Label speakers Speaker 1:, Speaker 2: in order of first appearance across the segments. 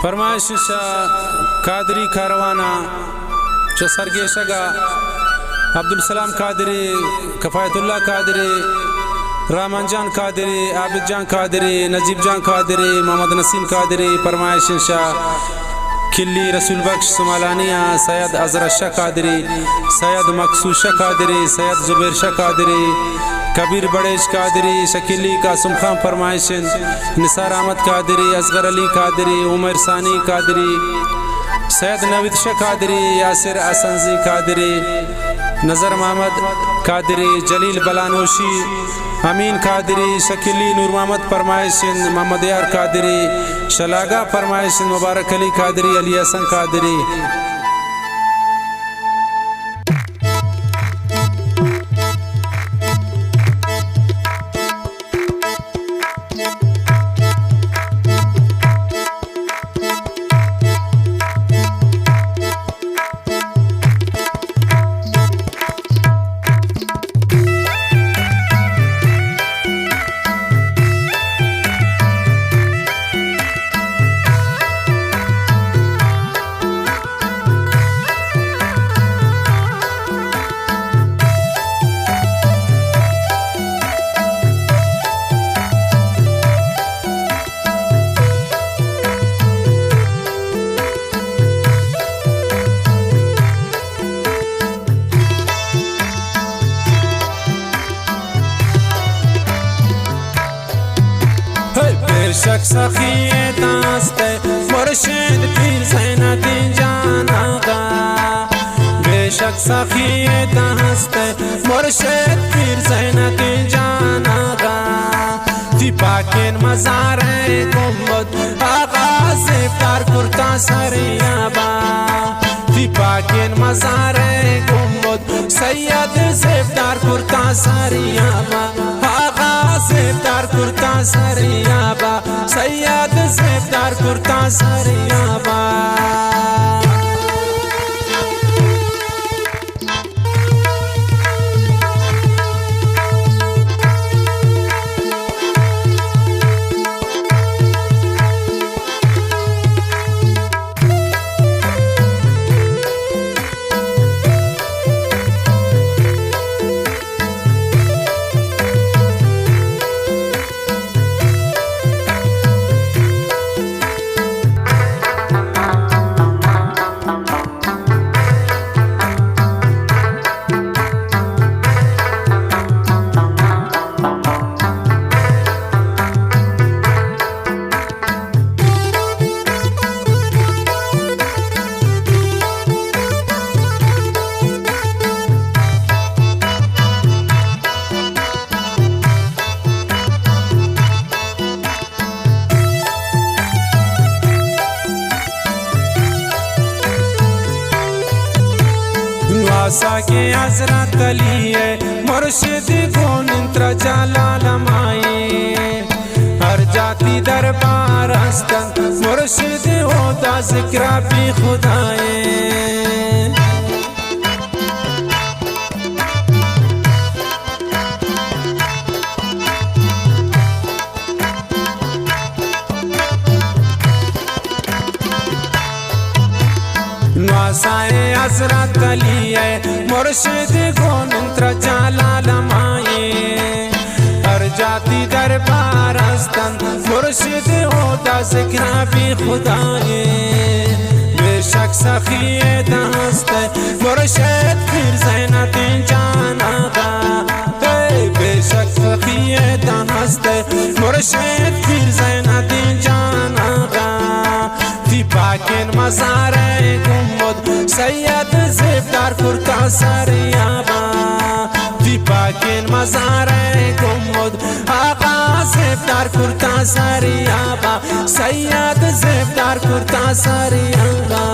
Speaker 1: फरमाइश कादरी कारवाना च सरगेशगा अब्दुल सलाम कादरी, कफायतुल्लाह कादरी, रहमान जान कादरी, आबिद जान कादरी, नजीब जान कादरी, मोहम्मद नसीम कादरी, फरमाइश खिल्ली रसूल बख्श सुमालानिया, सैयद अजरा शाह कादरी, सैयद मकसूद शाह कादरी, सैयद जुबैर शाह कादरी, कबीर बड़ेश कादरी, शकीली कासम खां फरमाइश, निसार अहमद कादरी, असगर अली कादरी, उमर सानी कादरी, सैयद नवीद शाह कादरी, यासिर असंजी कादरी, नज़र मोहम्मद कादरी, जलील बलानोशी, अमीन कादरी, शकीली नूर मोहम्मद फरमाइश, मोहम्मद यार कादरी, शलागा फरमाइश, मुबारक अली कादरी, अली हसन कादरी। बेशक सखी दास्ते मुर्शिद पीर ज़ैनुद्दीन जान आगा, बेशक सखी दास्ते मुर्शिद पीर ज़ैनुद्दीन जान आगा, पाकिन मज़ारे गुंबद आगा ज़ेफ़्तार कुर्ता सरियाबा, पाकिन मज़ारे गुंबद सैयद ज़ेफ़्तार कुर्ता सरियाबा, आगा ज़ेफ़्तार कुर्ता सरियाबा, सैयद ज़ेफ़्तार कुर्ता सरियाबा। के हज़रत अली मुर्शिद को निंत्र जलालमाई, हर जाति दरबार हस्तन मुर्शिद होता ज़िक्र भी खुदाए, नवासाए हज़रत अली मुर्शिद को निंत्र जलालमाई, हर जाति दरबार हस्तन मुर्शिद होता ज़िक्र भी खुदाए, बेशक सखी दास्ते मुर्शिद पीर ज़ैनुद्दीन जान आगा, बेशक सखी दास्ते मुर्शिद पीर ज़ैनुद्दीन जान आगा, पाकिन मज़ारे गुंबद सैयद ज़ेफ़्तार कुर्ता सरियाबा, पाकिन मज़ारे गुंबद आगा ज़ेफ़्तार कुर्ता सरियाबा, सैयद ज़ेफ़्तार कुर्ता सरियाबा।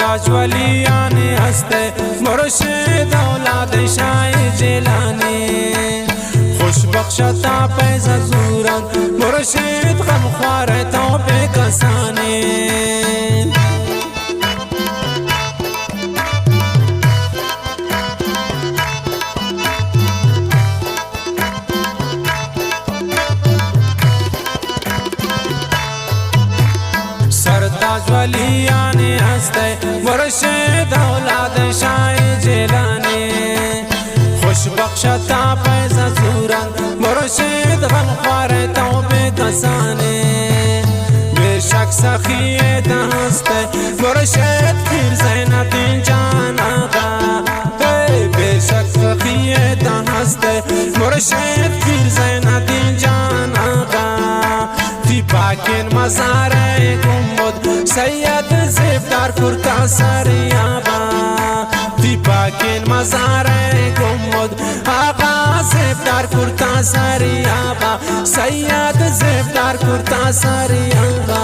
Speaker 1: सरताज वलियान हस्ते मुर्शिद औलाद शाह जिलानी खुश बख्शता पैसा जूरन मुर्शिद गमख्वार तौबे कसाने सरताज वलियान हस्ते मुर्शिद औलाद शाह जिलानी खुश बख्शता पैसा जूरन मुर्शिद गमख्वार तौबे कसाने बेशक सखियत हस्ते मुर्शिद फिर ज़ैनुद्दीन जान आगा बेशक सखियत हस्ते मुर्शिद फिर ज़ैनुद्दीन जान आगा पाकिन मज़ारे गुम्बद सैयद ज़ेबदार कुर्ता सरियाबा पाकिन मज़ारे गुम्बद आगा ज़ेबदार कुर्ता सरियाबा सैयद ज़ेबदार कुर्ता सरियाबा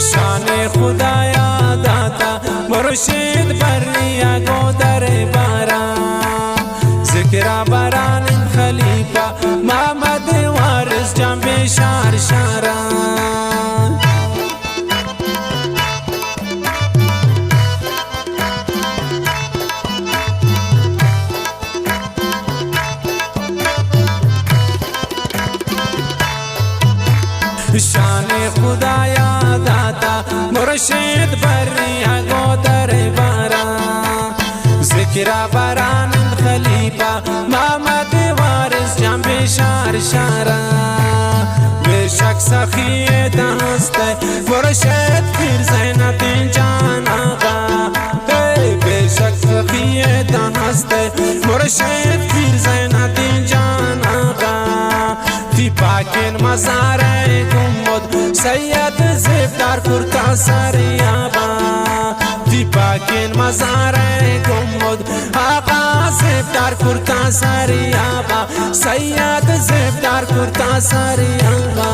Speaker 1: शान खुदाया दाता मुर्शिद बर्रिया गो दरबारा जिक्रा बरान खलीफा मोहम्मद वारिस जंबे शार शारा शान खुदाया दाता मुर्शिद बर्रिया गो दरबारा जिक्रा बरान खलीफा मोहम्मद वारिस जंबे शार शारा बेशक सखियत हस्ते मुर्शिद फिर ज़ैनुद्दीन जान आगा बेशक सखियत हस्ते मुर्शिद फिर ज़ैनुद्दीन जान आगा पाकिन मज़ारे गुम्बद सैयद ज़ेबदार कुर्ता सरियाबा पाकिन मज़ारे गुम्बद आगा ज़ेबदार कुर्ता सरियाबा सैयद ज़ेबदार कुर्ता सरियाबा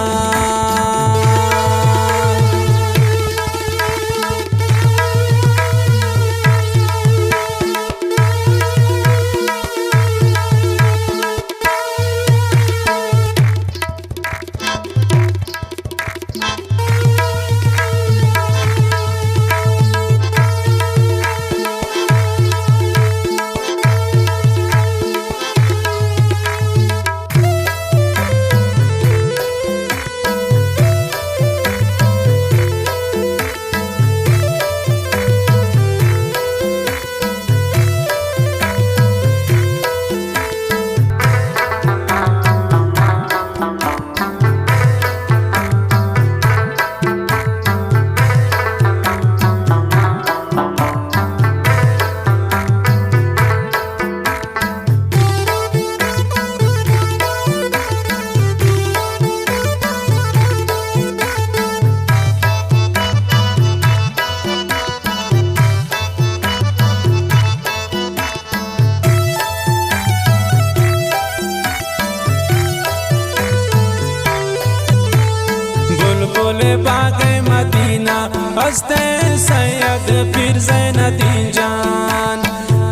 Speaker 1: मदीना हस्ते सैयद पीर ज़ैनुद्दीन जान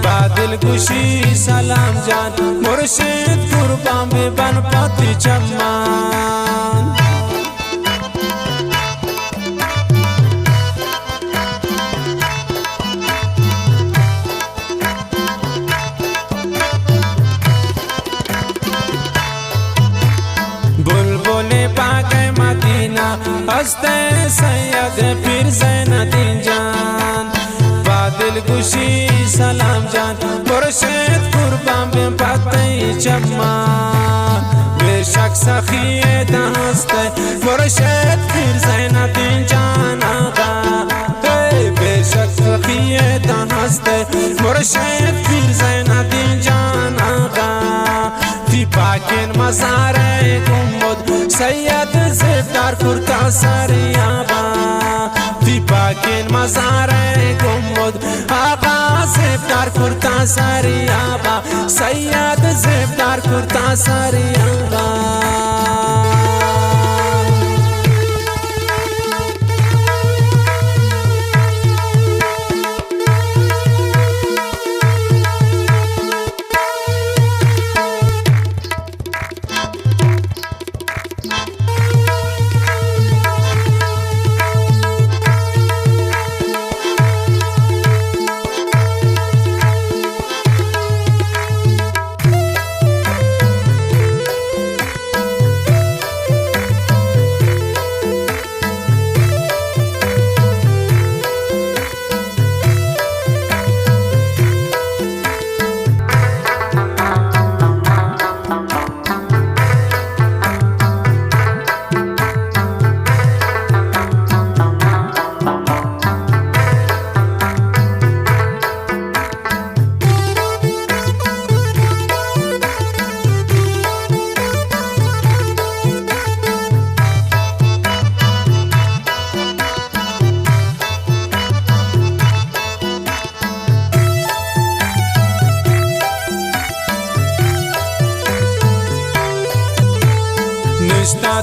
Speaker 1: बादल गुशी सलाम जान मुर्शिद कुर्बान में बन पाती चम्मान बुलबुले बागे मदीना हस्ते सैयद पीर ज़ैनुद्दीन जान बादल गुशी सलाम जान मुर्शिद कुर्बान में पाती चम्मान बेशक सखिए हस्ते मुर्शिद पीर ज़ैनुद्दीन जान आगा बेशक सखिए हस्ते मुर्शिद पीर ज़ैनुद्दीन जान आगा फी पाकिन मज़ारे गुम्बद सैयद ज़ेबदार कुर्ता सरियाबा फी पाकिन मज़ारे गुम्बद आगा ज़ेबदार कुर्ता सरियाबा सैयद ज़ेबदार कुर्ता सरियाबा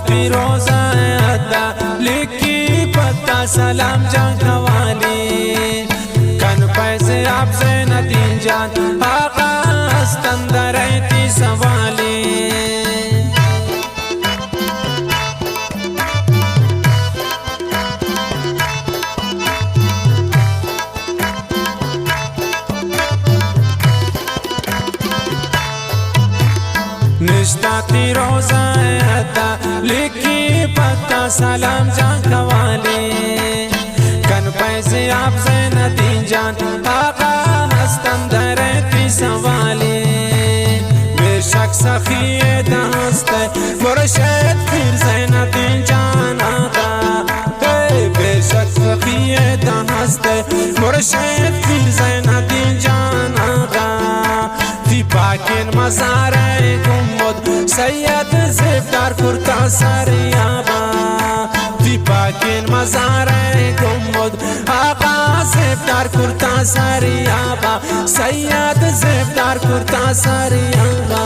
Speaker 1: फिरोजा अदा लिखी पत्ता सलाम जान खवाली कन पैसे आप ज़ैनुद्दीन जान आका हस्तंदर थी सवाली निष्ठा फिरोजा अदा लिखी पत्ता सलाम जान खवाली कन पैसे आप ज़ैनुद्दीन जान आका हस्तंदर थी सवाली बेशक सखिए हस्ते मुर्शिद पीर ज़ैनुद्दीन जान आका बेशक सखिए हस्ते मुर्शिद पीर ज़ैनुद्दीन जान आका फी पाकिन मज़ारे गुम्बद सैयद ज़ेबदार कुर्ता सरियाबा फी पाकिन मज़ारे गुम्बद आका ज़ेबदार कुर्ता सरियाबा सैयद ज़ेबदार कुर्ता सरियाबा